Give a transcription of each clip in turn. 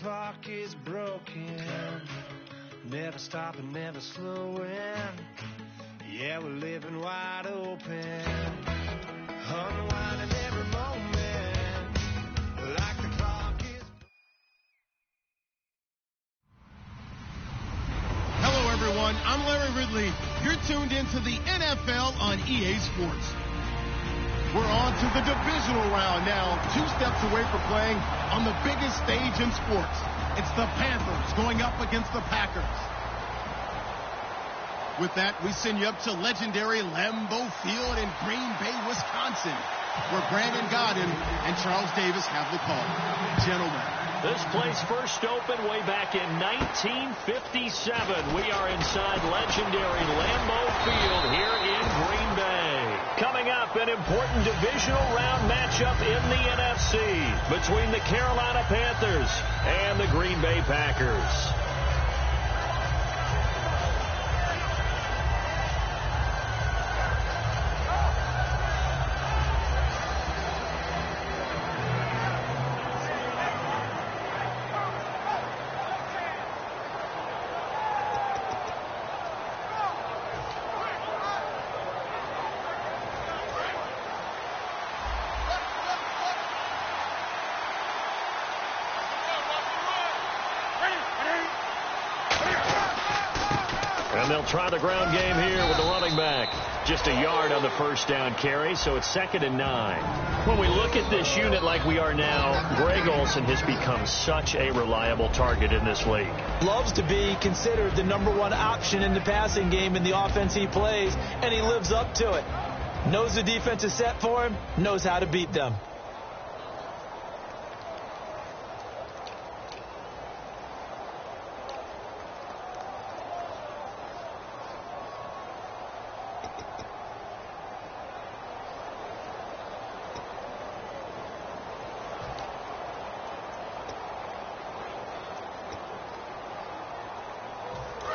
clock is broken, never stopping, never slowing. Yeah, we're living wide open, unwinding every moment, like the clock is. Hello, everyone. I'm Larry Ridley. You're tuned into the NFL on EA Sports. We're on to the divisional round now, 2 steps away from playing on the biggest stage in sports. It's the Panthers going up against the Packers. With that, we send you up to legendary Lambeau Field in Green Bay, Wisconsin, where Brandon Gaudin and Charles Davis have the call. Gentlemen. This place first opened way back in 1957. We are inside legendary Lambeau Field here in Green Bay. Coming up, an important divisional round matchup in the NFC between the Carolina Panthers and the Green Bay Packers. And they'll try the ground game here with the running back. Just a yard on the first down carry, so it's 2nd and 9. When we look at this unit like we are now, Greg Olsen has become such a reliable target in this league. Loves to be considered the #1 option in the passing game in the offense he plays, and he lives up to it. Knows the defense is set for him, knows how to beat them.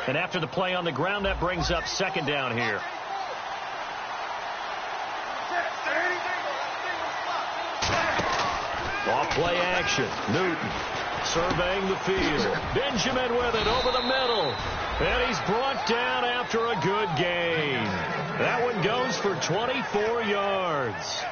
And after the play on the ground, that brings up 2nd down here. Off play action. Newton surveying the field. Benjamin with it over the middle. And he's brought down after a good gain. That one goes for 24 yards.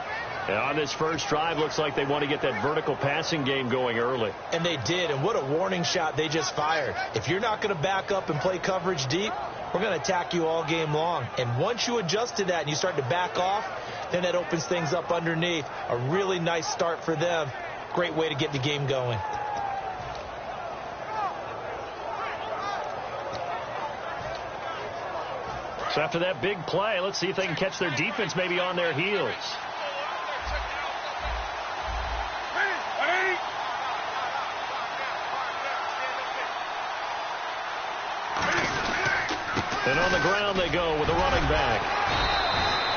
And on this first drive, looks like they want to get that vertical passing game going early. And they did, and what a warning shot they just fired. If you're not going to back up and play coverage deep, we're going to attack you all game long. And once you adjust to that and you start to back off, then that opens things up underneath. A really nice start for them. Great way to get the game going. So after that big play, let's see if they can catch their defense maybe on their heels. And on the ground they go with a running back.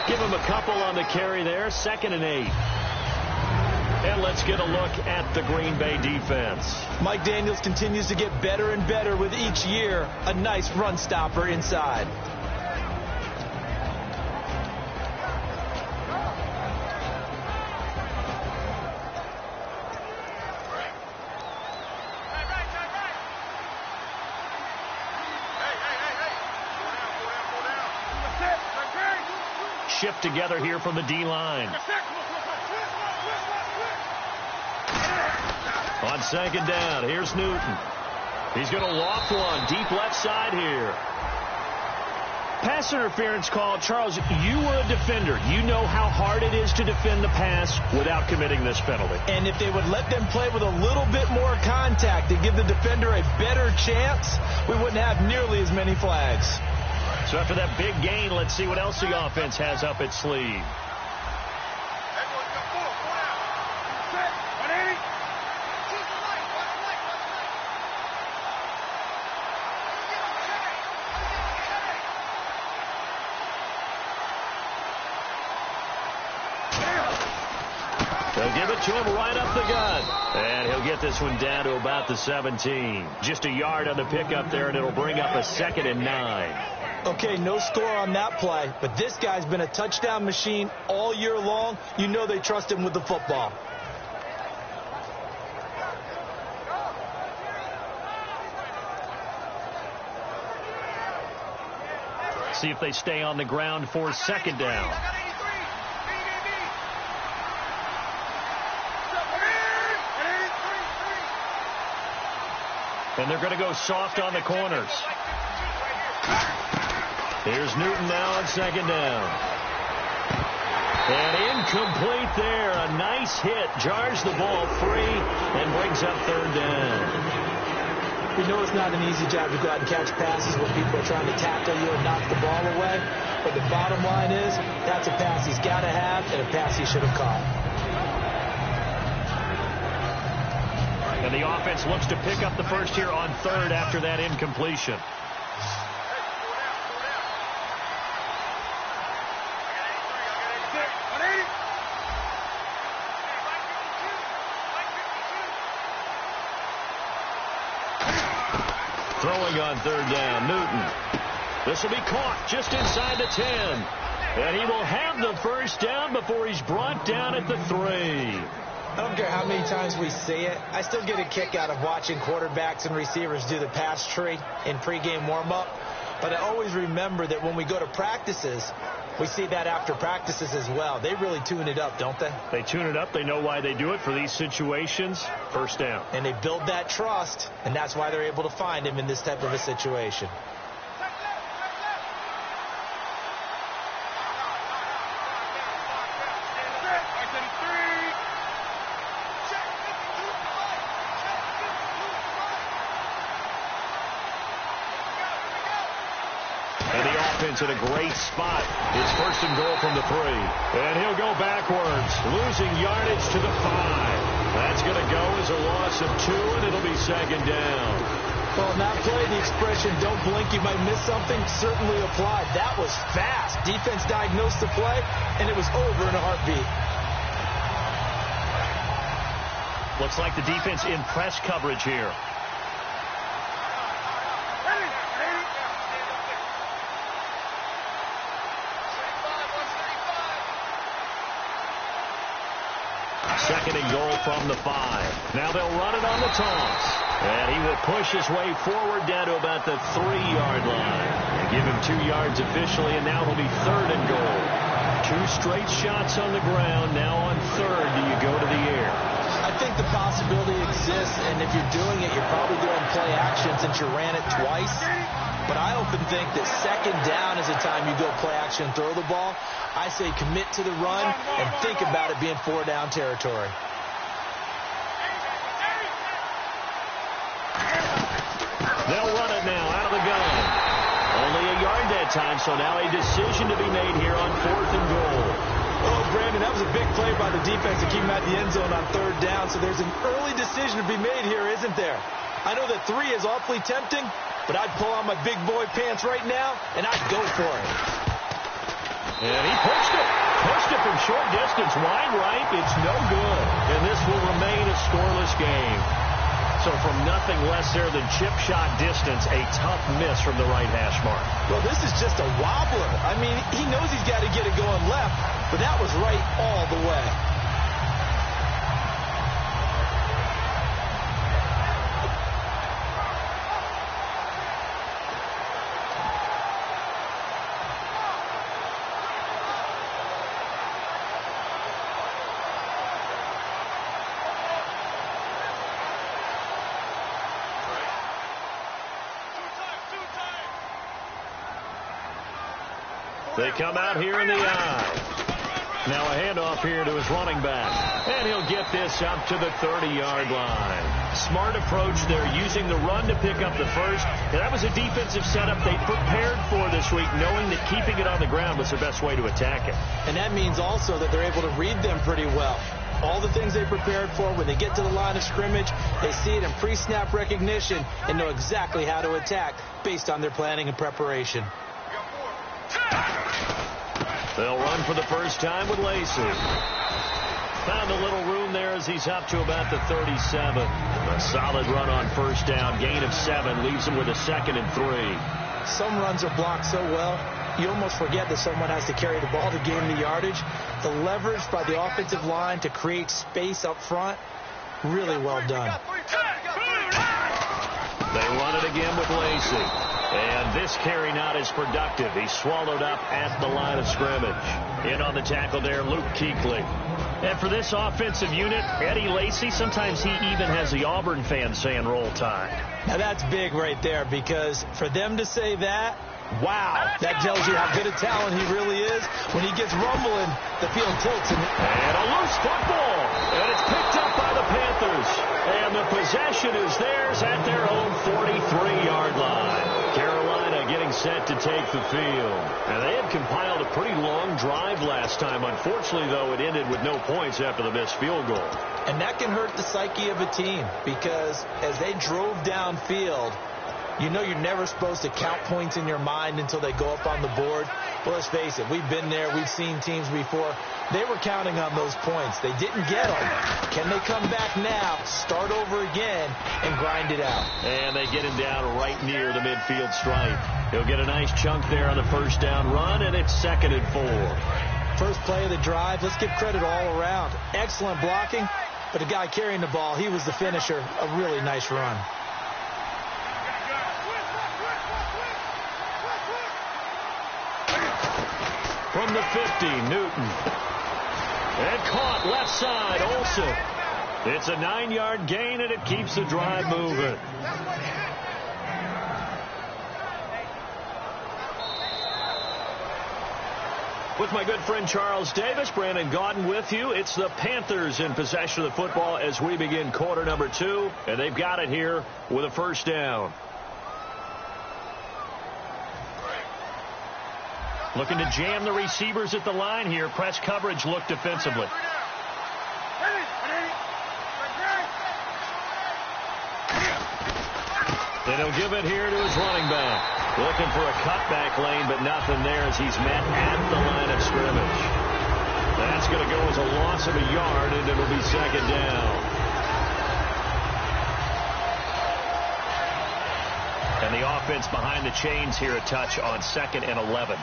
Give him a couple on the carry there. 2nd and 8. And let's get a look at the Green Bay defense. Mike Daniels continues to get better and better with each year. A nice run stopper inside. Shift together here from the D-line. On 2nd down, here's Newton. He's going to loft one deep left side here. Pass interference call. Charles, you were a defender. You know how hard it is to defend the pass without committing this penalty. And if they would let them play with a little bit more contact to give the defender a better chance, we wouldn't have nearly as many flags. So after that big gain, let's see what else the offense has up its sleeve. They'll give it to him right up the gut. And he'll get this one down to about the 17. Just a yard on the pickup there, and it'll bring up a 2nd and 9. Okay, no score on that play, but this guy's been a touchdown machine all year long. You know they trust him with the football. See if they stay on the ground for second down. And they're going to go soft on the corners. Here's Newton now on second down. And incomplete there. A nice hit. Jars the ball free and brings up third down. We know it's not an easy job to go out and catch passes when people are trying to tackle you and knock the ball away. But the bottom line is, that's a pass he's got to have and a pass he should have caught. And the offense looks to pick up the first here on third after that incompletion. Throwing on third down, Newton. This will be caught just inside the 10. And he will have the first down before he's brought down at the 3. I don't care how many times we see it. I still get a kick out of watching quarterbacks and receivers do the pass tree in pregame warm-up. But I always remember that when we go to practices, we see that after practices as well. They really tune it up, don't they? They tune it up. They know why they do it for these situations. First down. And they build that trust, and that's why they're able to find him in this type of a situation. In a great spot. It's first and goal from the 3. And he'll go backwards, losing yardage to the 5. That's going to go as a loss of 2, and it'll be second down. Well, now play, the expression, don't blink, you might miss something, certainly applied. That was fast. Defense diagnosed the play, and it was over in a heartbeat. Looks like the defense in press coverage here. Second and goal from the 5. Now they'll run it on the toss. And he will push his way forward down to about the 3-yard line. Give him 2 yards officially, and now it'll be third and goal. 2 straight shots on the ground. Now on third, do you go to the air? I think the possibility exists, and if you're doing it, you're probably doing play action since you ran it twice. But I often think that second down is the time you go play action and throw the ball. I say commit to the run and think about it being 4-down territory. They'll run it now out of the gun. Only a yard that time, so now a decision to be made here on fourth and goal. Oh, Brandon, that was a big play by the defense to keep him at the end zone on third down, so there's an early decision to be made here, isn't there? I know that 3 is awfully tempting, but I'd pull on my big boy pants right now, and I'd go for it. And he pushed it. Pushed it from short distance. Wide right. It's no good. And this will remain a scoreless game. So from nothing less there than chip shot distance, a tough miss from the right hash mark. Well, this is just a wobbler. I mean, he knows he's got to get it going left, but that was right all the way. They come out here in the eye. Now a handoff here to his running back. And he'll get this up to the 30-yard line. Smart approach there, using the run to pick up the first. And that was a defensive setup they prepared for this week, knowing that keeping it on the ground was the best way to attack it. And that means also that they're able to read them pretty well. All the things they prepared for, when they get to the line of scrimmage, they see it in pre-snap recognition and know exactly how to attack based on their planning and preparation. They'll run for the first time with Lacey. Found a little room there as he's up to about the 37. A solid run on first down. Gain of 7 leaves him with a 2nd and 3. Some runs are blocked so well, you almost forget that someone has to carry the ball to gain the yardage. The leverage by the offensive line to create space up front, really well done. They run it again with Lacey. And this carry not as productive. He's swallowed up at the line of scrimmage. In on the tackle there, Luke Kuechly. And for this offensive unit, Eddie Lacy, sometimes he even has the Auburn fans saying roll tide. Now that's big right there, because for them to say that, wow, that tells you how good a talent he really is. When he gets rumbling, the field tilts. And a loose football. And it's picked up by the Panthers. And the possession is theirs at their own 43-yard line. Carolina getting set to take the field. And they had compiled a pretty long drive last time. Unfortunately, though, it ended with no points after the missed field goal. And that can hurt the psyche of a team, because as they drove downfield, you know you're never supposed to count points in your mind until they go up on the board. Well, let's face it, we've been there. We've seen teams before. They were counting on those points. They didn't get them. Can they come back now, start over again, and grind it out? And they get him down right near the midfield stripe. He'll get a nice chunk there on the first down run, and it's 2nd and 4. First play of the drive, let's give credit all around. Excellent blocking, but the guy carrying the ball, he was the finisher. A really nice run. From the 50, Newton. And caught left side, Olsen. It's a 9-yard gain, and it keeps the drive moving. With my good friend Charles Davis, Brandon Gaudin with you. It's the Panthers in possession of the football as we begin quarter number 2, and they've got it here with a first down. Looking to jam the receivers at the line here. Press coverage look defensively. Then he'll give it here to his running back. Looking for a cutback lane, but nothing there as he's met at the line of scrimmage. That's going to go as a loss of a yard, and it'll be 2nd down. And the offense behind the chains here a touch on 2nd and 11.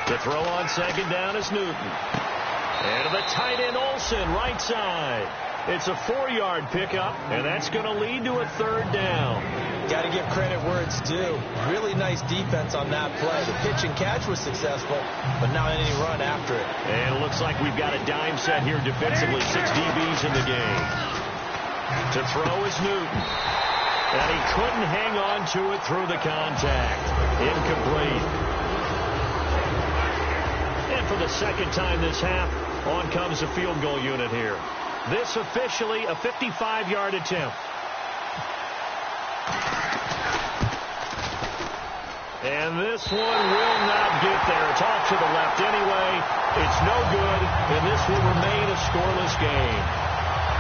The throw on 2nd down is Newton. And to the tight end, Olsen, right side. It's a 4-yard pickup, and that's going to lead to a 3rd down. Got to give credit where it's due. Really nice defense on that play. The pitch and catch was successful, but not any run after it. And it looks like we've got a dime set here defensively. 6 DBs in the game. To throw is Newton. And he couldn't hang on to it through the contact. Incomplete. And for the 2nd time this half, on comes the field goal unit here. This officially a 55-yard attempt. And this one will not get there. It's off to the left anyway. It's no good, and this will remain a scoreless game.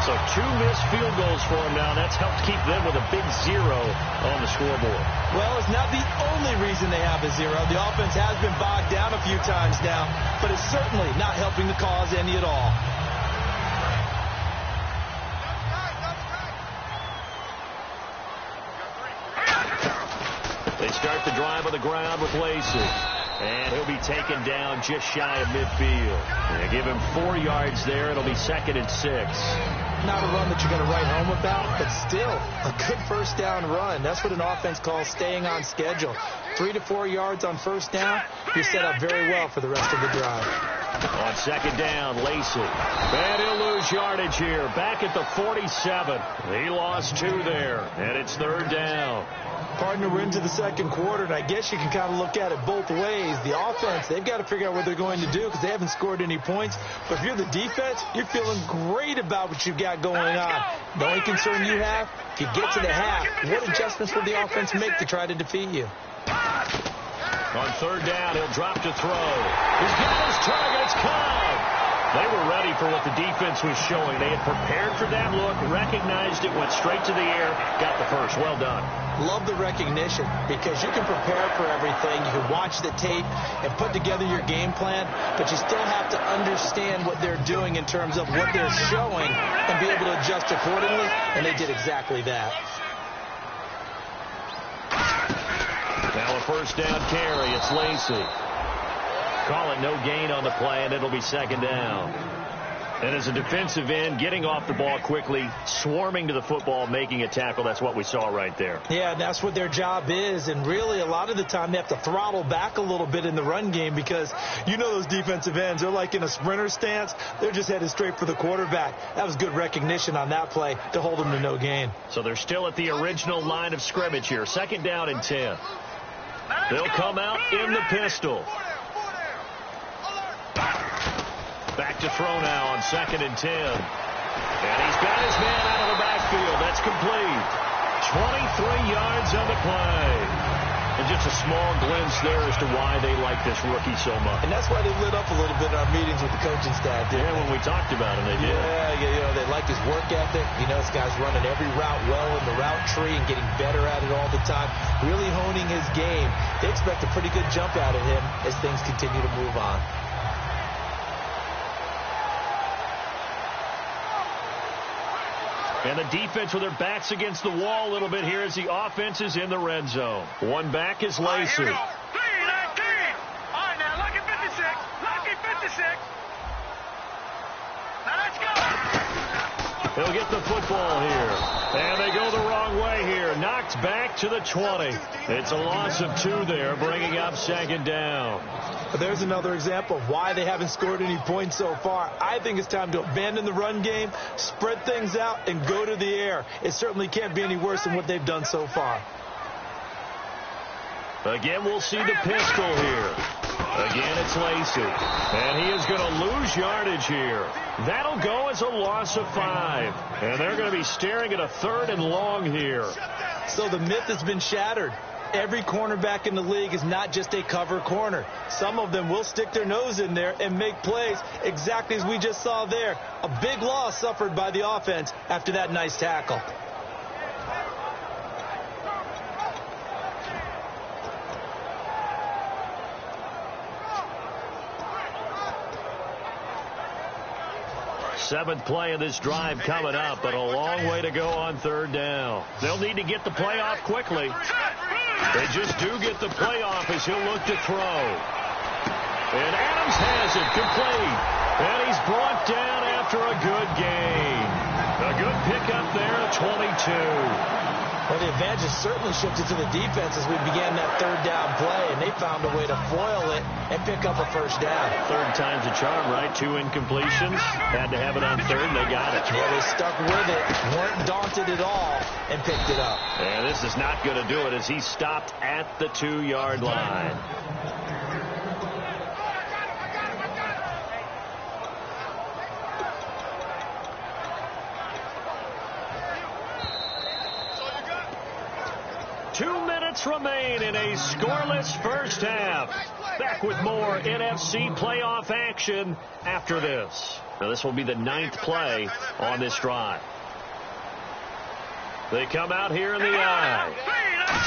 So 2 missed field goals for him now. That's helped keep them with a big 0 on the scoreboard. Well, it's not the only reason they have a 0. The offense has been bogged down a few times now, but it's certainly not helping the cause any at all. They start the drive on the ground with Lacy. And he'll be taken down just shy of midfield. They give him 4 yards there. It'll be 2nd and 6. Not a run that you're going to write home about, but still a good first down run. That's what an offense calls staying on schedule. 3 to 4 yards on first down, you're set up very well for the rest of the drive. On 2nd down, Lacy. And he'll lose yardage here. Back at the 47. He lost 2 there, and it's 3rd down. Partner, we're into the 2nd quarter, and I guess you can kind of look at it both ways. The offense, they've got to figure out what they're going to do because they haven't scored any points. But if you're the defense, you're feeling great about what you've got going on. The only concern you have, if you get to the half, what adjustments will the offense make to try to defeat you? On 3rd down, he'll drop to throw. He's got his target. It's Cobb. They were ready for what the defense was showing. They had prepared for that look, recognized it, went straight to the air, got the first. Well done. Love the recognition because you can prepare for everything. You can watch the tape and put together your game plan, but you still have to understand what they're doing in terms of what they're showing and be able to adjust accordingly, and they did exactly that. Now a first down carry. It's Lacy. Call it no gain on the play, and it'll be 2nd down. And as a defensive end, getting off the ball quickly, swarming to the football, making a tackle, that's what we saw right there. Yeah, and that's what their job is. And really, a lot of the time, they have to throttle back a little bit in the run game because you know those defensive ends, they're like in a sprinter stance. They're just headed straight for the quarterback. That was good recognition on that play to hold them to no gain. So they're still at the original line of scrimmage here. 2nd down and 10. They'll come out in the pistol. Back to throw now on 2nd and 10. And he's got his man out of the backfield. That's complete. 23 yards on the play. And just a small glimpse there as to why they like this rookie so much. And that's why they lit up a little bit in our meetings with the coaching staff. Yeah, when we talked about him, they did. Yeah, you know, they like his work ethic. You know, this guy's running every route well in the route tree and getting better at it all the time. Really honing his game. They expect a pretty good jump out of him as things continue to move on. And the defense with their backs against the wall a little bit here as the offense is in the red zone. One back is Lacey. Here we go. 3-19. All right, now look at 56. Look at 56. Now let's go. He'll get the football here. And they go the wrong way here. Knocked back to the 20. It's a loss of 2 there, bringing up 2nd down. There's another example of why they haven't scored any points so far. I think it's time to abandon the run game, spread things out, and go to the air. It certainly can't be any worse than what they've done so far. Again, we'll see the pistol here. Again, it's Lacey. And he is going to lose yardage here. That'll go as a loss of 5. And they're going to be staring at a 3rd and long here. So the myth has been shattered. Every cornerback in the league is not just a cover corner. Some of them will stick their nose in there and make plays exactly as we just saw there. A big loss suffered by the offense after that nice tackle. Seventh play of this drive coming up, but a long way to go on 3rd down. They'll need to get the play off quickly. They just do get the play off as he'll look to throw. And Adams has it complete. And he's brought down after a good gain. A good pickup there at 22. Well, the advantage has certainly shifted to the defense as we began that 3rd down play, and they found a way to foil it and pick up a 1st down. 3rd time's a charm, right? 2 incompletions. Had to have it on 3rd, and they got it. Yeah, they stuck with it, weren't daunted at all, and picked it up. And this is not going to do it as he stopped at the 2-yard line. Remain in a scoreless first half. Back with more NFC playoff action after this. Now this will be the 9th play on this drive. They come out here in the I.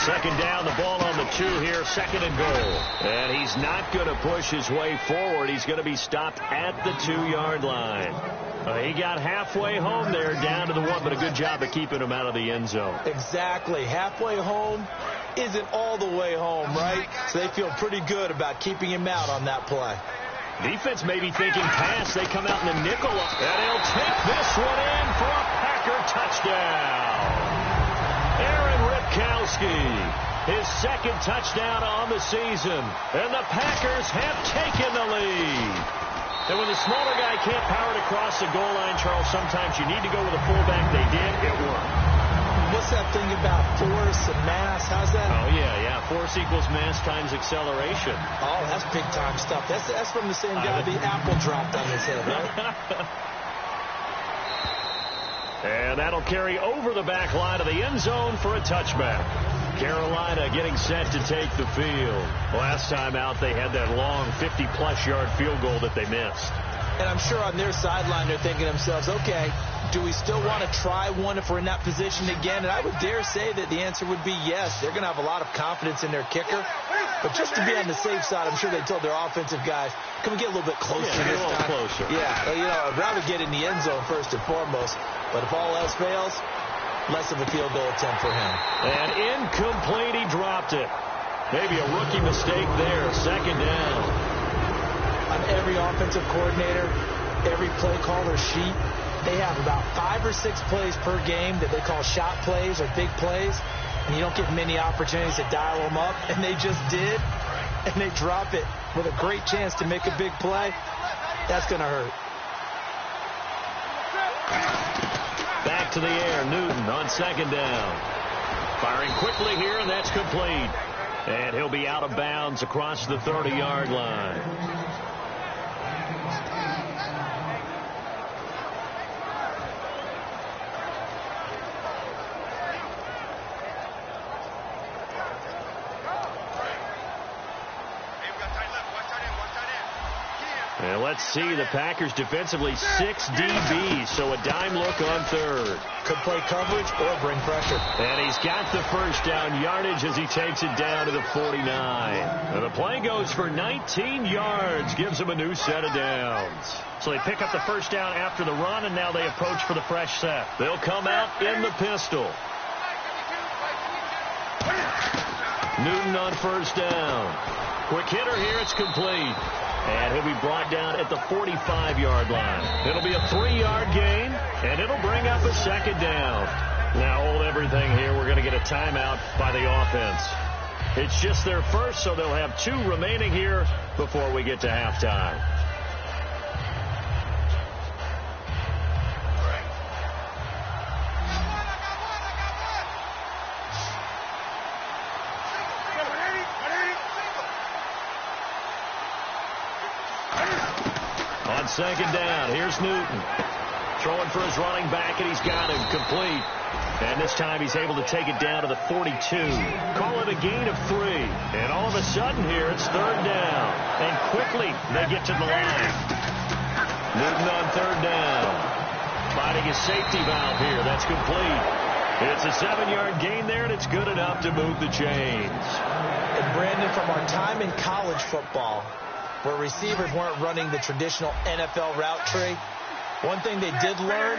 2nd down, the ball on the 2 here, 2nd and goal. And he's not going to push his way forward. He's going to be stopped at the 2-yard line. He got halfway home there, down to the 1, but a good job of keeping him out of the end zone. Exactly. Halfway home isn't all the way home, right? So they feel pretty good about keeping him out on that play. Defense may be thinking pass. They come out in the nickel. And he'll take this one in for a Packer touchdown. Aaron Ripkowski, his 2nd touchdown on the season. And the Packers have taken the lead. And when the smaller guy can't power it across the goal line, Charles, sometimes you need to go with a fullback. They did. It worked. What's that thing about force and mass? How's that? Oh, yeah. Force equals mass times acceleration. Oh, that's big-time stuff. That's from the same guy the apple dropped on his head, right? And that'll carry over the back line of the end zone for a touchback. Carolina getting set to take the field. Last time out, they had that long 50-plus yard field goal that they missed. And I'm sure on their sideline they're thinking to themselves, okay, do we still want to try one if we're in that position again? And I would dare say that the answer would be yes. They're going to have a lot of confidence in their kicker. But just to be on the safe side, I'm sure they told their offensive guys, can we get a little bit closer this time? A little closer. Yeah, you know, I'd rather get in the end zone first and foremost. But if all else fails, less of a field goal attempt for him. And incomplete, he dropped it. Maybe a rookie mistake there, 2nd down. On every offensive coordinator, every play caller sheet, they have about 5 or 6 plays per game that they call shot plays or big plays, and you don't get many opportunities to dial them up, and they just did, and they drop it with a great chance to make a big play. That's going to hurt. Back to the air, Newton on second down. Firing quickly here, and that's complete. And he'll be out of bounds across the 30-yard line. And let's see, the Packers defensively 6 DBs, so a dime look on third. Could play coverage or bring pressure. And he's got the first down yardage as he takes it down to the 49. And the play goes for 19 yards, gives him a new set of downs. So they pick up the first down after the run, and now they approach for the fresh set. They'll come out in the pistol. Newton on first down. Quick hitter here, it's complete. And he'll be brought down at the 45-yard line. It'll be a 3-yard gain, and it'll bring up a second down. Now hold everything here. We're going to get a timeout by the offense. It's just their first, so they'll have 2 remaining here before we get to halftime. On second down, here's Newton. Throwing for his running back, and he's got him complete. And this time he's able to take it down to the 42. Call it a gain of 3. And all of a sudden here, it's third down. And quickly, they get to the line. Newton on third down. Finding his safety valve here. That's complete. It's a 7-yard gain there, and it's good enough to move the chains. And Brandon, from our time in college football, where receivers weren't running the traditional NFL route tree, one thing they did learn,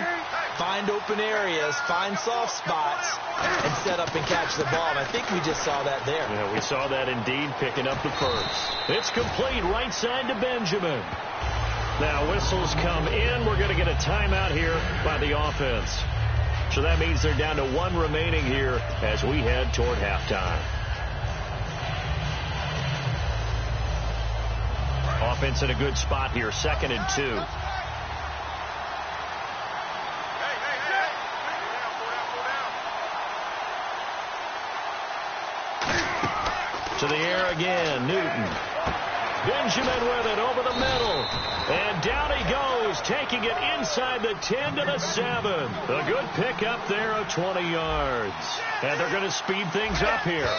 find open areas, find soft spots, and set up and catch the ball. And I think we just saw that there. Yeah, we saw that indeed, picking up the first. It's complete right side to Benjamin. Now whistles come in. We're going to get a timeout here by the offense. So that means they're down to 1 remaining here as we head toward halftime. Offense in a good spot here, 2nd and 2. To the air again, Newton. Benjamin with it over the middle. And down he goes, taking it inside the 10 to the 7. A good pickup there of 20 yards. And they're going to speed things up here.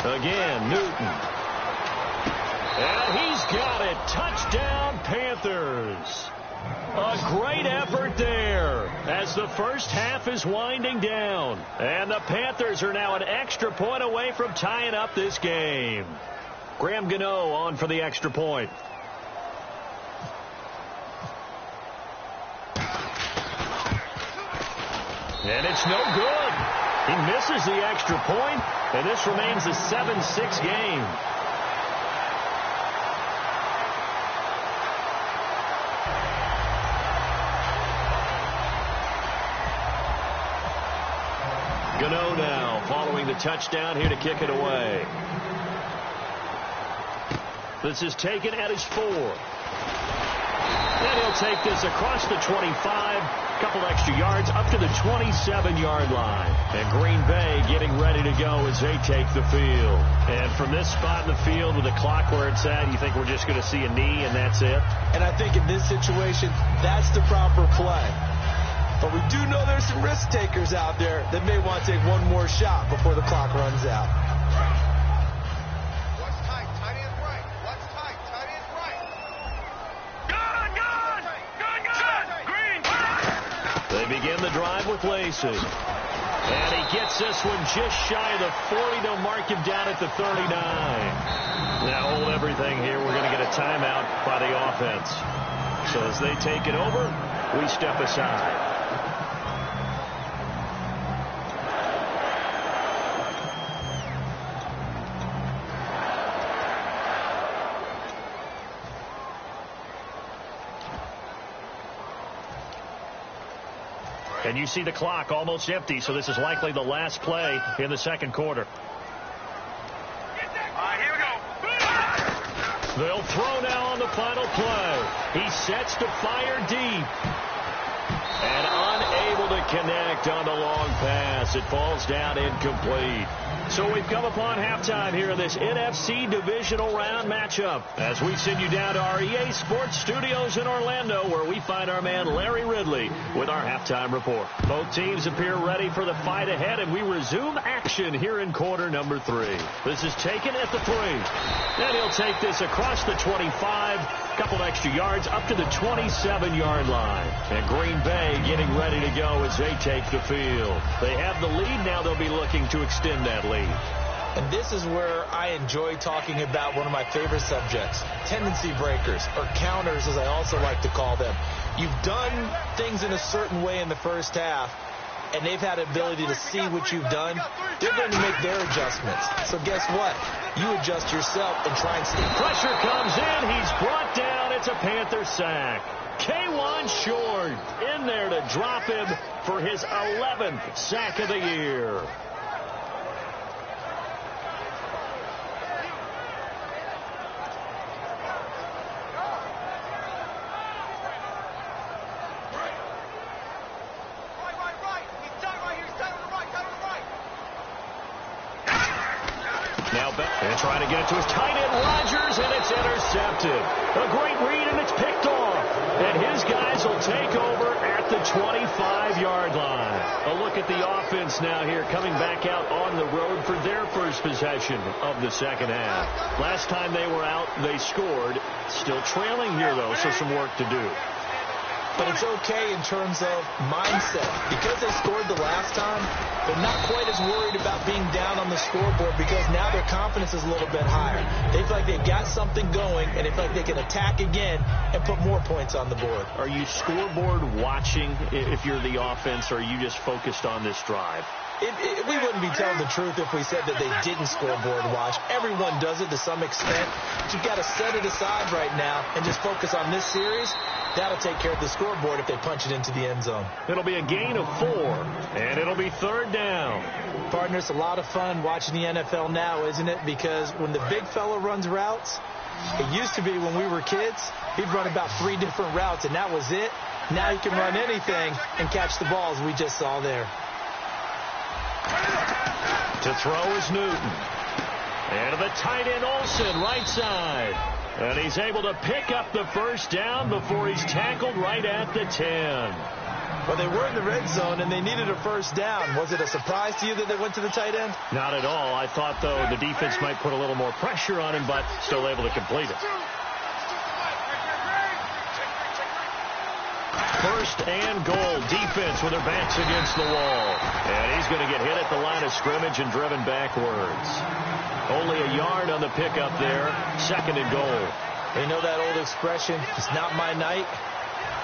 Again, Newton. And he's got it. Touchdown, Panthers. A great effort there as the first half is winding down. And the Panthers are now an extra point away from tying up this game. Graham Gano on for the extra point. And it's no good. He misses the extra point, and this remains a 7-6 game. Gano now following the touchdown here to kick it away. This is taken at his 4. And he'll take this across the 25. Couple extra yards up to the 27-yard line. And Green Bay getting ready to go as they take the field. And from this spot in the field with the clock where it's at, you think we're just going to see a knee and that's it? And I think in this situation, that's the proper play. But we do know there's some risk takers out there that may want to take one more shot before the clock runs out. begin the drive with Lacey. And he gets this one just shy of the 40. They'll mark him down at the 39. Now hold everything here. We're going to get a timeout by the offense. So as they take it over, we step aside. And you see the clock almost empty, so this is likely the last play in the second quarter. All right, here we go. They'll throw now on the final play. He sets to fire deep. And unable to connect on the long pass. It falls down incomplete. So we've come upon halftime here in this NFC divisional round matchup as we send you down to our EA Sports Studios in Orlando, where we find our man Larry Ridley with our halftime report. Both teams appear ready for the fight ahead, and we resume action here in quarter number 3. This is taken at the 3. And he'll take this across the 25, couple extra yards up to the 27-yard line. And Green Bay getting ready to go as they take the field. They have the lead. Now they'll be looking to extend that lead. And this is where I enjoy talking about one of my favorite subjects, tendency breakers, or counters as I also like to call them. You've done things in a certain way in the first half, and they've had the ability to see what you've done. They're going to make their adjustments. So guess what? You adjust yourself and try and stay. Pressure comes in. He's brought down. It's a Panther sack. K1 Short in there to drop him for his 11th sack of the year. And trying to get it to his tight end, Rodgers, and it's intercepted. A great read, and it's picked off. And his guys will take over at the 25-yard line. A look at the offense now here, coming back out on the road for their first possession of the second half. Last time they were out, they scored. Still trailing here, though, so some work to do. But it's okay in terms of mindset. Because they scored the last time, they're not quite as worried about being down on the scoreboard because now their confidence is a little bit higher. They feel like they've got something going, and they feel like they can attack again and put more points on the board. Are you scoreboard watching if you're the offense, or are you just focused on this drive? We wouldn't be telling the truth if we said that they didn't scoreboard watch. Everyone does it to some extent. But you've got to set it aside right now and just focus on this series. That'll take care of the scoreboard if they punch it into the end zone. It'll be a gain of 4, and it'll be third down. Partner, it's a lot of fun watching the NFL now, isn't it? Because when the big fella runs routes, it used to be when we were kids, he'd run about 3 different routes, and that was it. Now he can run anything and catch the balls we just saw there. To throw is Newton. And to the tight end, Olsen, right side. And he's able to pick up the first down before he's tackled right at the 10. Well, they were in the red zone, and they needed a first down. Was it a surprise to you that they went to the tight end? Not at all. I thought, though, the defense might put a little more pressure on him, but still able to complete it. First and goal. Defense with their backs against the wall. And he's going to get hit at the line of scrimmage and driven backwards. Only a yard on the pickup there. Second and goal. You know that old expression, it's not my night?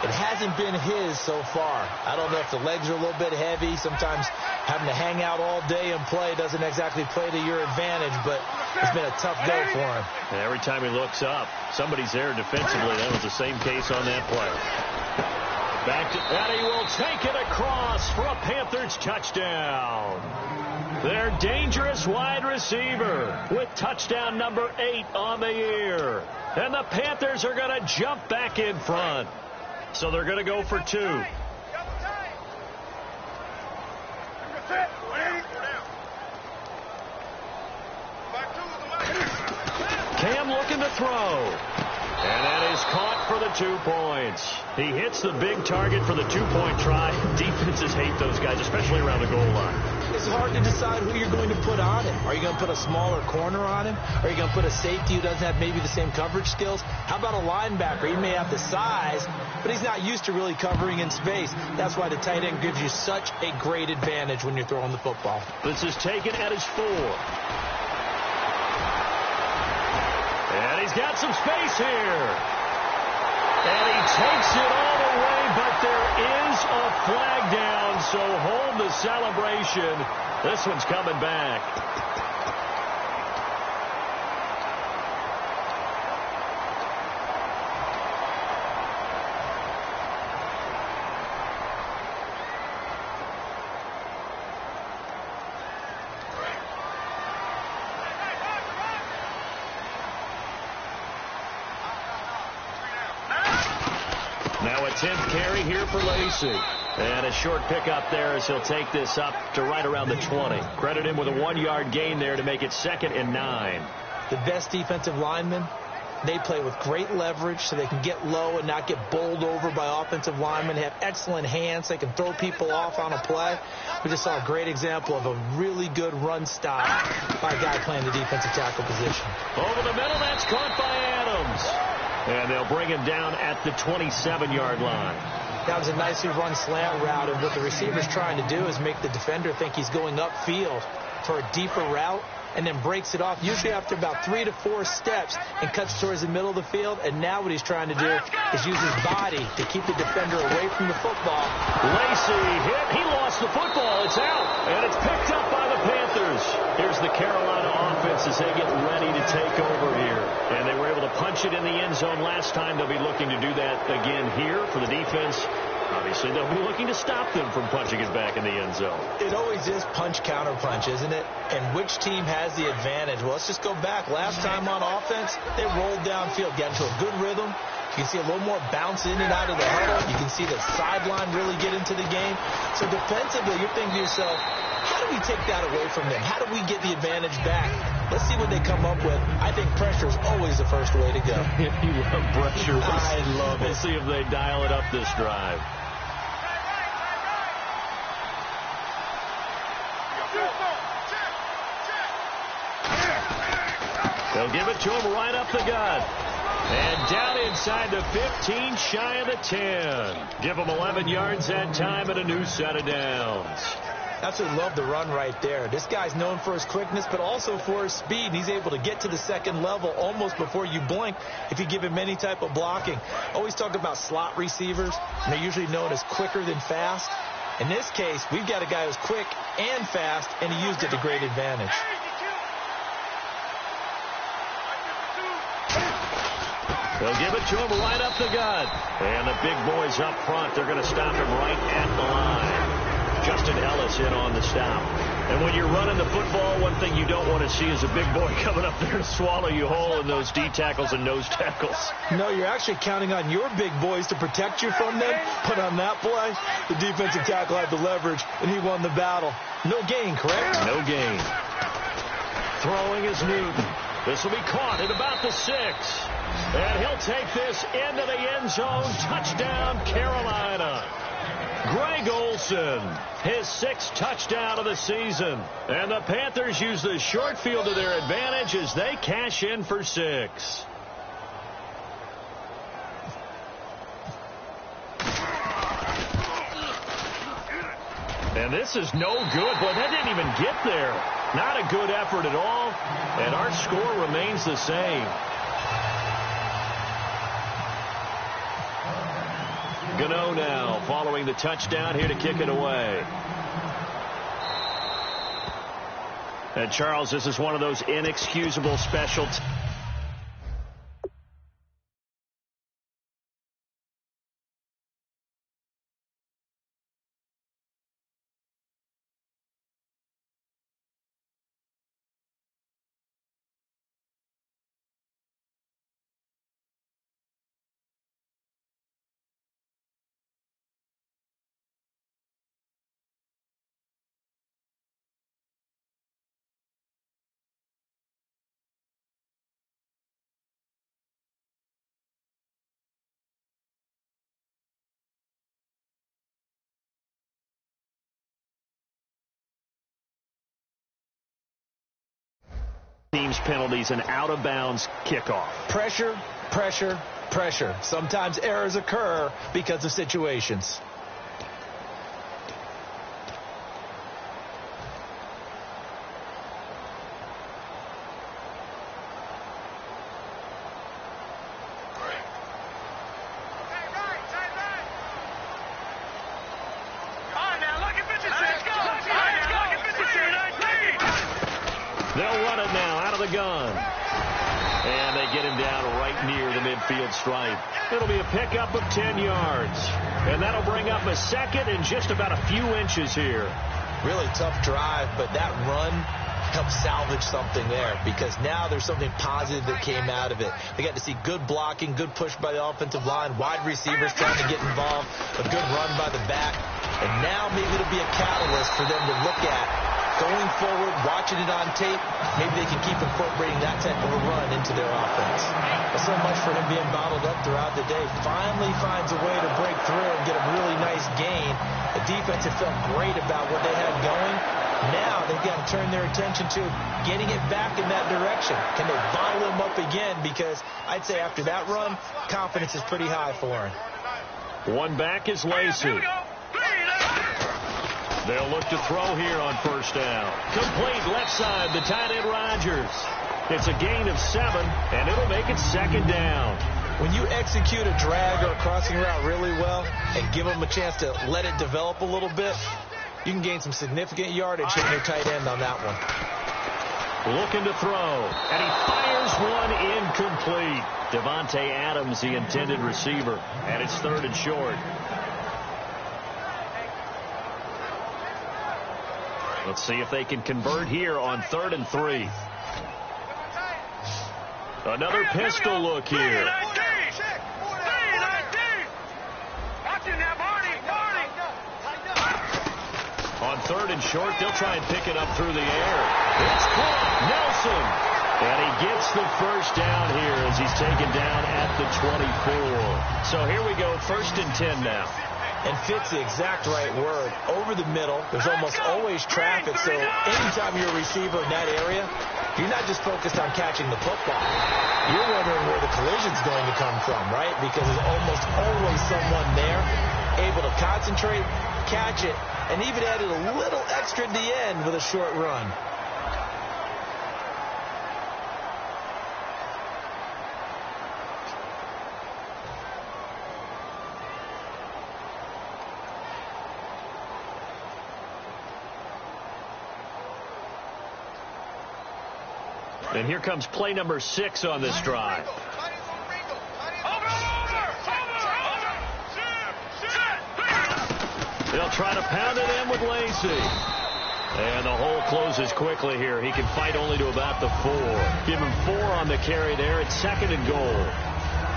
It hasn't been his so far. I don't know if the legs are a little bit heavy. Sometimes having to hang out all day and play doesn't exactly play to your advantage, but it's been a tough go for him. And every time he looks up, somebody's there defensively. That was the same case on that play. Back to Eddie will take it across for a Panthers touchdown. Their dangerous wide receiver with touchdown number 8 on the year. And the Panthers are going to jump back in front. So they're going to go for 2. Cam looking to throw. And that is caught for the 2 points. He hits the big target for the 2-point try. Defenses hate those guys, especially around the goal line. it's hard to decide who you're going to put on him. Are you going to put a smaller corner on him? Are you going to put a safety who doesn't have maybe the same coverage skills? How about a linebacker? He may have the size, but he's not used to really covering in space. That's why the tight end gives you such a great advantage when you're throwing the football. This is taken at his 4. And he's got some space here. And he takes it all the way, but there is a flag down, so hold the celebration. This one's coming back. Now a 10th carry here for Lacey. And a short pickup there as he'll take this up to right around the 20. Credit him with a 1-yard gain there to make it 2nd and 9. The best defensive linemen, they play with great leverage so they can get low and not get bowled over by offensive linemen. They have excellent hands. They can throw people off on a play. We just saw a great example of a really good run stop by a guy playing the defensive tackle position. Over the middle, that's caught by Adams. And they'll bring him down at the 27-yard line. That was a nicely run slant route, and what the receiver's trying to do is make the defender think he's going upfield for a deeper route, and then breaks it off, usually after about 3 to 4 steps, and cuts towards the middle of the field. And now what he's trying to do is use his body to keep the defender away from the football. Lacey hit. He lost the football. It's out, and it's picked up by the Panthers. Here's the Carolina offense as they get ready to take over here. And they were able to punch it in the end zone last time. They'll be looking to do that again here for the defense. Obviously, they'll be looking to stop them from punching it back in the end zone. It always is punch-counter-punch, isn't it? And which team has the advantage? Well, let's just go back. Last time on offense, they rolled downfield, got into a good rhythm. You can see a little more bounce in and out of the huddle. You can see the sideline really get into the game. So defensively, you're thinking to yourself, how do we take that away from them? How do we get the advantage back? Let's see what they come up with. I think pressure is always the first way to go. You love pressure. I love it. We'll see if they dial it up this drive. They'll give it to him right up the gut. And down inside the 15, shy of the 10. Give him 11 yards that time and a new set of downs. Absolutely love the run right there. This guy's known for his quickness, but also for his speed. He's able to get to the second level almost before you blink if you give him any type of blocking. Always talk about slot receivers, and they're usually known as quicker than fast. In this case, we've got a guy who's quick and fast, and he used it to great advantage. They'll give it to him right up the gut. And the big boys up front, they're going to stop him right at the line. Justin Ellis in on the stop. And when you're running the football, one thing you don't want to see is a big boy coming up there to swallow you whole in those D tackles and nose tackles. No, you're actually counting on your big boys to protect you from them. But on that play, the defensive tackle had the leverage, and he won the battle. No gain, correct? No gain. Throwing is Newton. This will be caught at about the 6. And he'll take this into the end zone. Touchdown, Carolina. Greg Olsen, his 6th touchdown of the season. And the Panthers use the short field to their advantage as they cash in for 6. And this is no good. Boy, that didn't even get there. Not a good effort at all. And our score remains the same. Gano now following the touchdown here to kick it away. And Charles, this is one of those inexcusable special team's penalties and out-of-bounds kickoff. Pressure, pressure, pressure. Sometimes errors occur because of situations. They'll run it now out of the gun. And they get him down right near the midfield stripe. It'll be a pickup of 10 yards. And that'll bring up a second and just about a few inches here. Really tough drive, but that run helped salvage something there because now there's something positive that came out of it. They got to see good blocking, good push by the offensive line, wide receivers trying to get involved, a good run by the back. And now maybe it'll be a catalyst for them to look at going forward, watching it on tape. Maybe they can keep incorporating that type of a run into their offense. But so much for him being bottled up throughout the day. Finally finds a way to break through and get a really nice gain. The defense had felt great about what they had going. Now they've got to turn their attention to getting it back in that direction. Can they bottle him up again? Because I'd say after that run, confidence is pretty high for him. One back is Lacey. They'll look to throw here on first down. Complete left side, the tight end Rodgers. It's a gain of 7, and it'll make it second down. When you execute a drag or a crossing route really well and give them a chance to let it develop a little bit, you can gain some significant yardage hitting your tight end on that one. Looking to throw, and he fires one incomplete. Devontae Adams, the intended receiver, and it's 3rd and short. Let's see if they can convert here on 3rd and 3. Another pistol look here. On 3rd and short, they'll try and pick it up through the air. It's caught. Nelson. And he gets the first down here as he's taken down at the 24. So here we go, 1st and 10 now. And fits the exact right word. Over the middle, there's almost always traffic, so anytime you're a receiver in that area, you're not just focused on catching the football. You're wondering where the collision's going to come from, right? Because there's almost always someone there able to concentrate, catch it, and even added a little extra at the end with a short run. And here comes play number 6 on this drive. They'll try to pound it in with Lacey. And the hole closes quickly here. He can fight only to about the 4. Give him 4 on the carry there. It's 2nd and goal.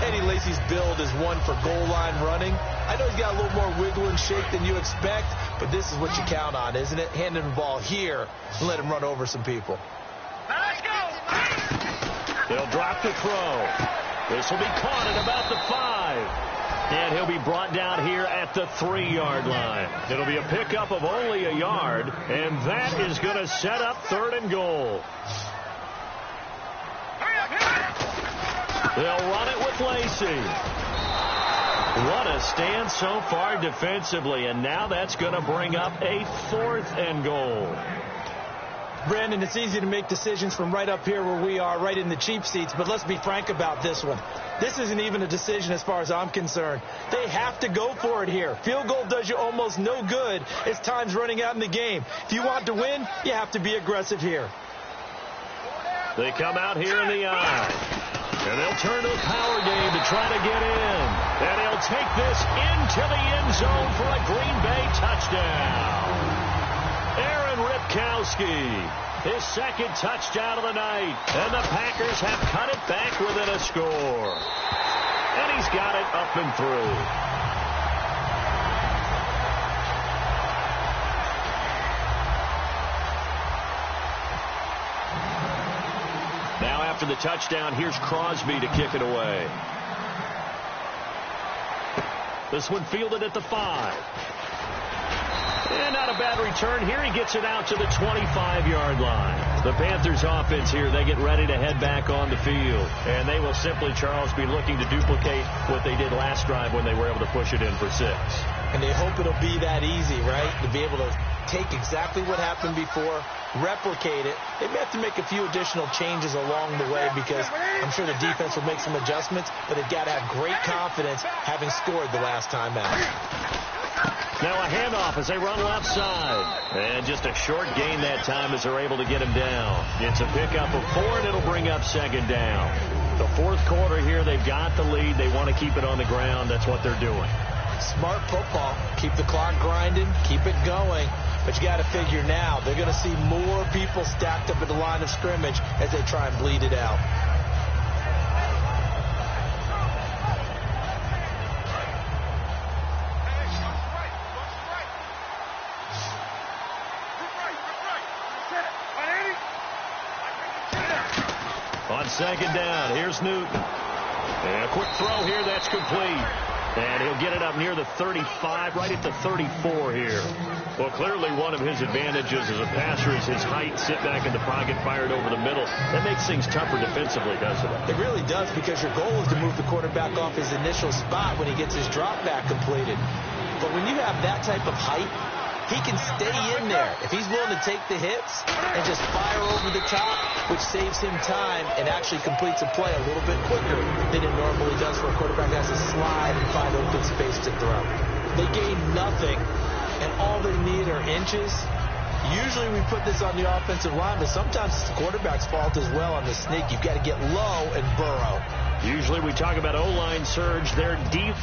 Eddie Lacy's build is one for goal line running. I know he's got a little more wiggle and shake than you expect, but this is what you count on, isn't it? Hand him the ball here and let him run over some people. They'll drop the throw. This will be caught at about the 5. And he'll be brought down here at the 3-yard line. It'll be a pickup of only a yard, and that is going to set up 3rd and goal. They'll run it with Lacey. What a stand so far defensively, and now that's going to bring up a 4th and goal. Brandon, it's easy to make decisions from right up here where we are, right in the cheap seats, but let's be frank about this one. This isn't even a decision as far as I'm concerned. They have to go for it here. Field goal does you almost no good as time's running out in the game. If you want to win, you have to be aggressive here. They come out here in the eye, and they'll turn to a power game to try to get in. And he'll take this into the end zone for a Green Bay touchdown. Aaron Ripkowski, his 2nd touchdown of the night. And the Packers have cut it back within a score. And he's got it up and through. Now after the touchdown, here's Crosby to kick it away. This one fielded at the 5. And not a bad return here. He gets it out to the 25-yard line. The Panthers offense here, they get ready to head back on the field. And they will simply, Charles, be looking to duplicate what they did last drive when they were able to push it in for 6. And they hope it'll be that easy, right? To be able to take exactly what happened before, replicate it. They may have to make a few additional changes along the way because I'm sure the defense will make some adjustments, but they've got to have great confidence having scored the last time out. Now a handoff as they run left side. And just a short gain that time as they're able to get him down. It's a pickup of 4, and it'll bring up 2nd down. The 4th quarter here, they've got the lead. They want to keep it on the ground. That's what they're doing. Smart football. Keep the clock grinding. Keep it going. But you got to figure now they're going to see more people stacked up at the line of scrimmage as they try and bleed it out. On 2nd down, here's Newton. And a quick throw here, that's complete. And he'll get it up near the 35, right at the 34 here. Well, clearly one of his advantages as a passer is his height. Sit back in the pocket, fired over the middle. That makes things tougher defensively, doesn't it? It really does, because your goal is to move the quarterback off his initial spot when he gets his drop back completed. But when you have that type of height, he can stay in there if he's willing to take the hits and just fire over the top, which saves him time and actually completes a play a little bit quicker than it normally does for a quarterback that has to slide and find open space to throw. They gain nothing, and all they need are inches. Usually we put this on the offensive line, but sometimes it's the quarterback's fault as well on the sneak. You've got to get low and burrow. Usually we talk about O-line surge. They're deep.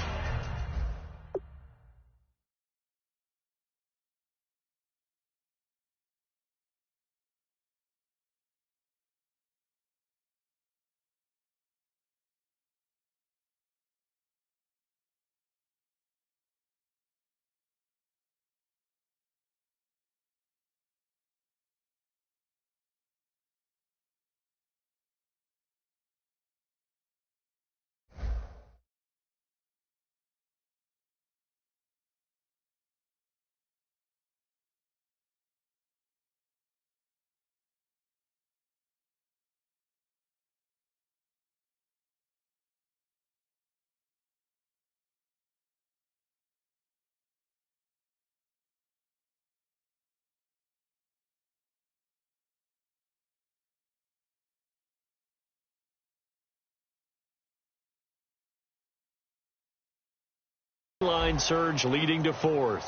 Line surge leading to 4th.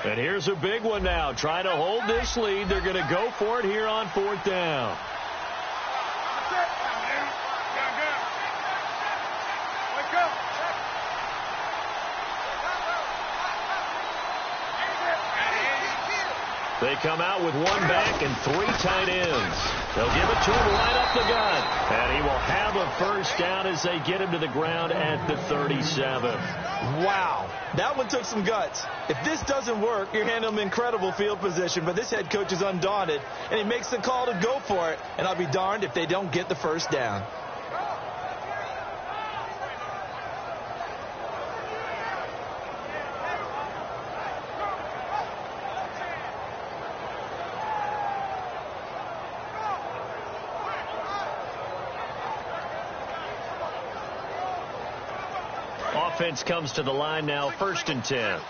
And here's a big one now. Trying to hold this lead. They're going to go for it here on 4th down. They come out with 1 back and 3 tight ends. They'll give it to him right up the gut. And he will have a first down as they get him to the ground at the 37. Wow. That one took some guts. If this doesn't work, you're handing him incredible field position. But this head coach is undaunted, and he makes the call to go for it. And I'll be darned if they don't get the first down. Offense comes to the line now, 1st and 10.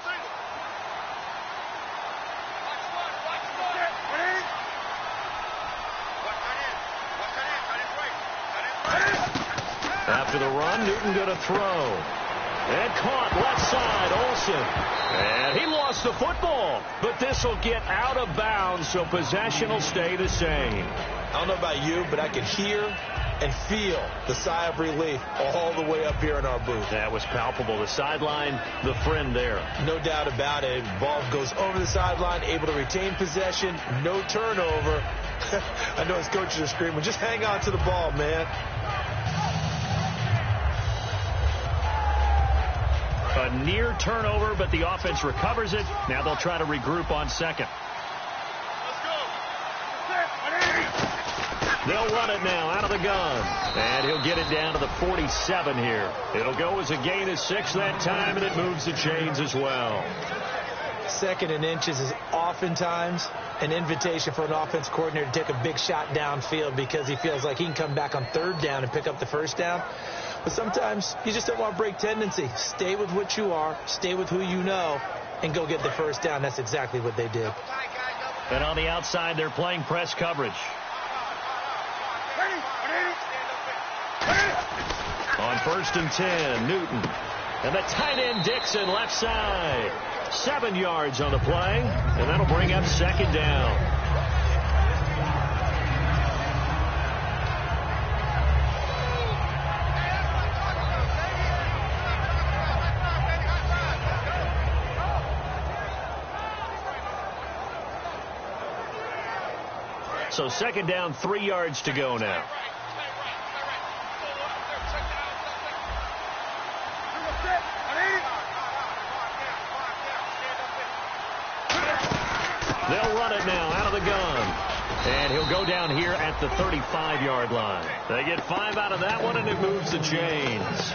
After the run, Newton going to throw. And caught left side, Olsen. And he lost the football. But this will get out of bounds, so possession will stay the same. I don't know about you, but I can hear and feel the sigh of relief all the way up here in our booth. That was palpable. The sideline, the friend there. No doubt about it. Ball goes over the sideline, able to retain possession, no turnover. I know his coaches are screaming, just hang on to the ball, man. A near turnover, but the offense recovers it. Now they'll try to regroup on 2nd. They'll run it now out of the gun. And he'll get it down to the 47 here. It'll go as a gain of 6 that time, and it moves the chains as well. 2nd and inches is oftentimes an invitation for an offense coordinator to take a big shot downfield because he feels like he can come back on 3rd down and pick up the 1st down. But sometimes you just don't want to break tendency. Stay with what you are, stay with who you know, and go get the 1st down. That's exactly what they did. And on the outside, they're playing press coverage. On 1st and 10, Newton. And the tight end, Dixon, left side. 7 yards on the play, and that'll bring up 2nd down. So 2nd down, 3 yards to go now. They'll run it now out of the gun. And he'll go down here at the 35-yard line. They get 5 out of that one, and it moves the chains.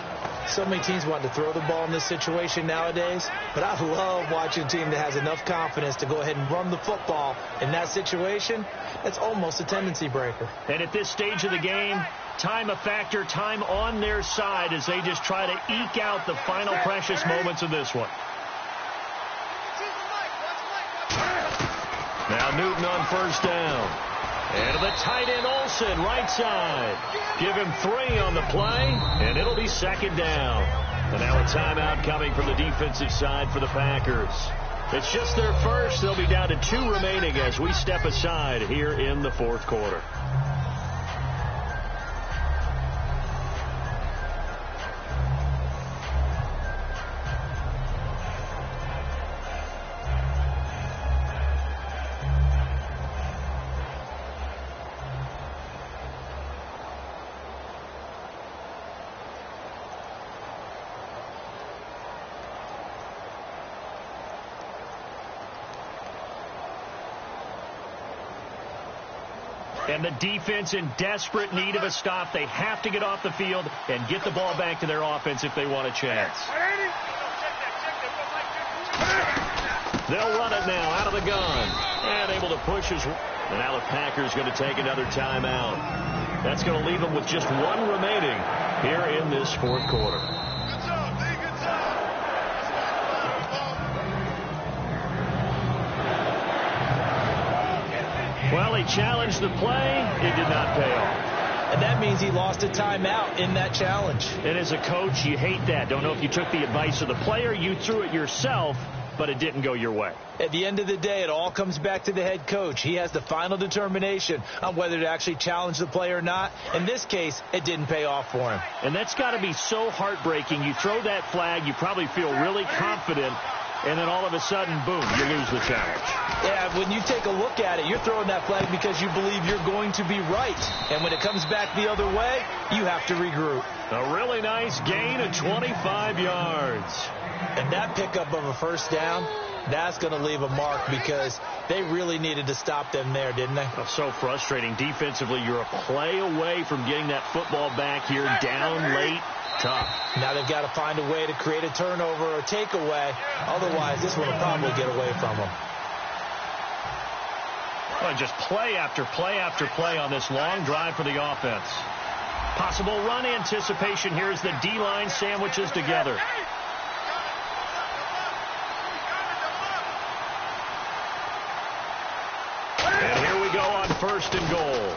So many teams want to throw the ball in this situation nowadays, but I love watching a team that has enough confidence to go ahead and run the football in that situation. That's almost a tendency breaker. And at this stage of the game, time a factor, time on their side as they just try to eke out the final precious moments of this one. Now Newton on 1st down. And the tight end Olsen, right side. Give him 3 on the play, and it'll be 2nd down. And now a timeout coming from the defensive side for the Packers. It's just their first. They'll be down to 2 remaining as we step aside here in the 4th quarter. And the defense in desperate need of a stop. They have to get off the field and get the ball back to their offense if they want a chance. They'll run it now out of the gun. And able to push his... And now the Packers going to take another timeout. That's going to leave them with just 1 remaining here in this 4th quarter. Well, he challenged the play. It did not pay off. And that means he lost a timeout in that challenge. And as a coach, you hate that. Don't know if you took the advice of the player. You threw it yourself, but it didn't go your way. At the end of the day, it all comes back to the head coach. He has the final determination on whether to actually challenge the play or not. In this case, it didn't pay off for him. And that's got to be so heartbreaking. You throw that flag, you probably feel really confident, and then all of a sudden, boom, you lose the challenge. Yeah, when you take a look at it, you're throwing that flag because you believe you're going to be right. And when it comes back the other way, you have to regroup. A really nice gain of 25 yards. And that pickup of a 1st down, that's going to leave a mark because they really needed to stop them there, didn't they? Oh, so frustrating. Defensively, you're a play away from getting that football back here down late. Tough. Now they've got to find a way to create a turnover or takeaway. Otherwise, this one will probably get away from them. Well, just play after play after play on this long drive for the offense. Possible run anticipation here as the D-line sandwiches together. And here we go on 1st and goal.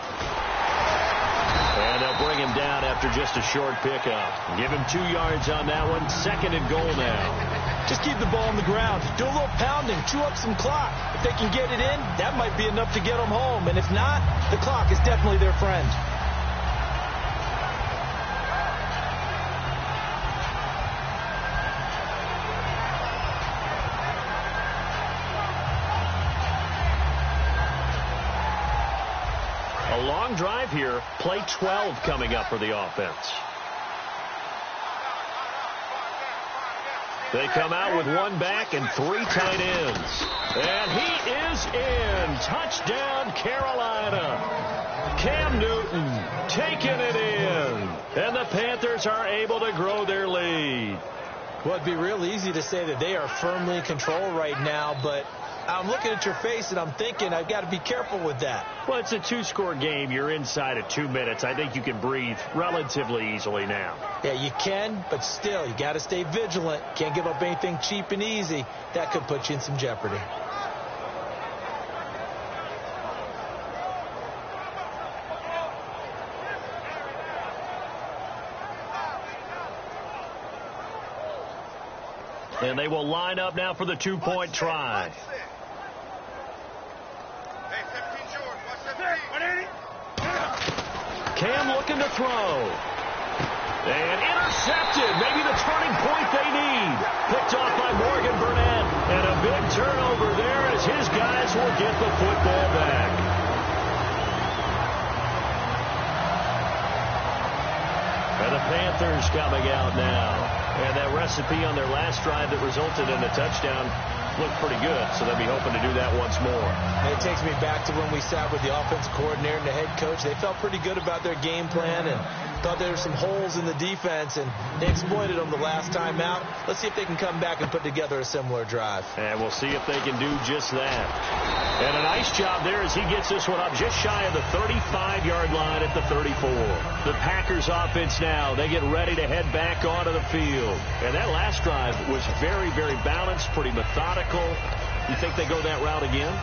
And they'll bring him down after just a short pickup. Give him 2 yards on that one. 2nd and goal now. Just keep the ball on the ground. Do a little pounding. Chew up some clock. If they can get it in, that might be enough to get them home. And if not, the clock is definitely their friend. A long drive here. Play 12 coming up for the offense. They come out with one back and 3 tight ends. And he is in. Touchdown, Carolina. Cam Newton taking it in. And the Panthers are able to grow their lead. Well, it'd be real easy to say that they are firmly in control right now, but I'm looking at your face and I'm thinking I've got to be careful with that. Well, it's a 2-score game. You're inside of 2 minutes. I think you can breathe relatively easily now. Yeah, you can, but still, you got to stay vigilant. Can't give up anything cheap and easy. That could put you in some jeopardy. And they will line up now for the 2-point try. Cam looking to throw. And intercepted. Maybe the turning point they need. Picked off by Morgan Burnett. And a big turnover there as his guys will get the football back. And the Panthers coming out now. And that recipe on their last drive that resulted in a touchdown looked pretty good, so they'll be hoping to do that once more. And it takes me back to when we sat with the offensive coordinator and the head coach. They felt pretty good about their game plan and thought there were some holes in the defense, and they exploited them the last time out. Let's see if they can come back and put together a similar drive. And we'll see if they can do just that. And a nice job there as he gets this one up just shy of the 35-yard line at the 34. The Packers offense now, they get ready to head back onto the field. And that last drive was very, very balanced, pretty methodical. You think they go that route again?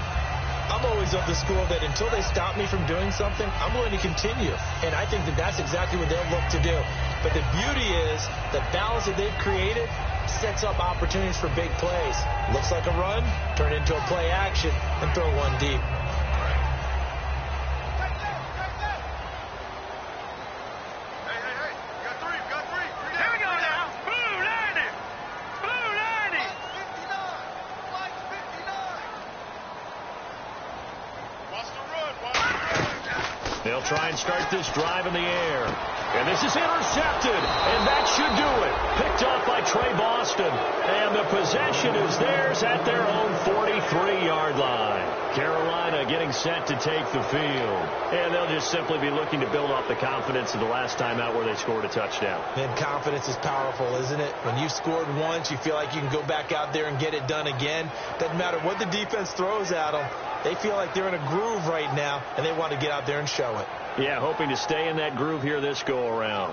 I'm always of the school that until they stop me from doing something, I'm going to continue. And I think that that's exactly what they'll look to do. But the beauty is the balance that they've created sets up opportunities for big plays. Looks like a run, turn into a play action, and throw one deep. They'll try and start this drive in the air. And this is intercepted. And that should do it. Picked off by Trey Boston. And the possession is theirs at their own 43-yard line. Carolina getting set to take the field. And they'll just simply be looking to build off the confidence of the last time out where they scored a touchdown. And confidence is powerful, isn't it? When you've scored once, you feel like you can go back out there and get it done again. Doesn't matter what the defense throws at them. They feel like they're in a groove right now, and they want to get out there and show it. Yeah, hoping to stay in that groove here this go-around.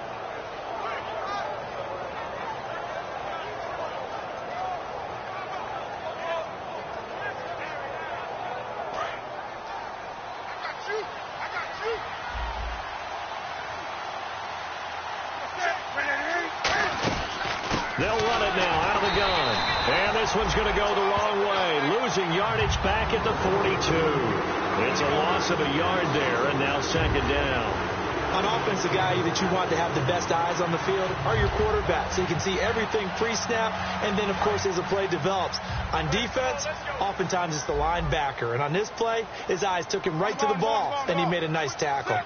They'll run it now out of the gun. And this one's going to go the wrong way. Losing yardage back at the 42. It's a loss of a yard there, and now second down. On offense, the guy that you want to have the best eyes on the field are your quarterbacks, so you can see everything pre-snap, and then, of course, as the play develops. On defense, oftentimes it's the linebacker. And on this play, his eyes took him right to the ball, and he made a nice tackle.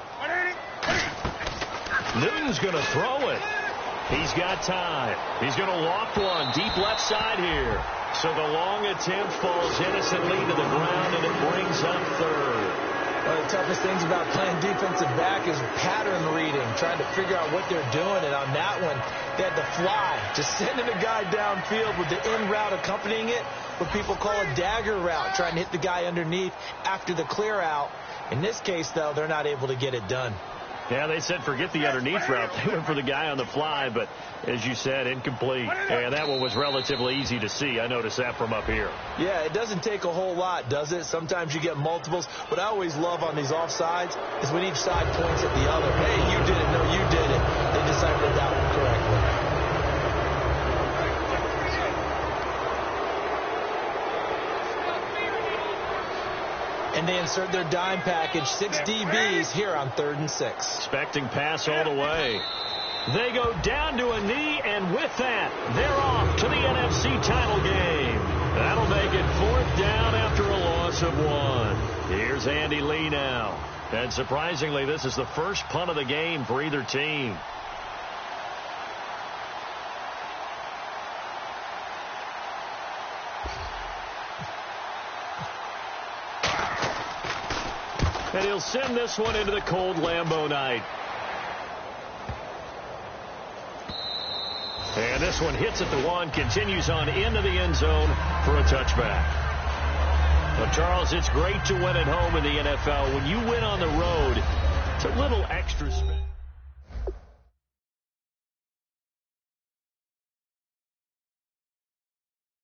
Newton's going to throw it. He's got time. He's going to loft one deep left side here. So the long attempt falls innocently to the ground, and it brings up third. One of the toughest things about playing defensive back is pattern reading, trying to figure out what they're doing. And on that one, they had to fly, just sending a guy downfield with the in route accompanying it, what people call a dagger route, trying to hit the guy underneath after the clear out. In this case, though, they're not able to get it done. Yeah, they said forget the underneath route. They went for the guy on the fly, but as you said, incomplete. And that one was relatively easy to see. I noticed that from up here. Yeah, it doesn't take a whole lot, does it? Sometimes you get multiples. What I always love on these offsides is when each side points at the other. Hey, you did it. No, you did it. They deciphered that one correctly. And they insert their dime package, 6 DBs here on 3rd and 6. Expecting pass all the way. They go down to a knee, and with that, they're off to the NFC title game. That'll make it 4th down after a loss of 1. Here's Andy Lee now. And surprisingly, this is the first punt of the game for either team. And he'll send this one into the cold Lambeau night. And this one hits at the 1, continues on into the end zone for a touchback. Well, Charles, it's great to win at home in the NFL. When you win on the road, it's a little extra special.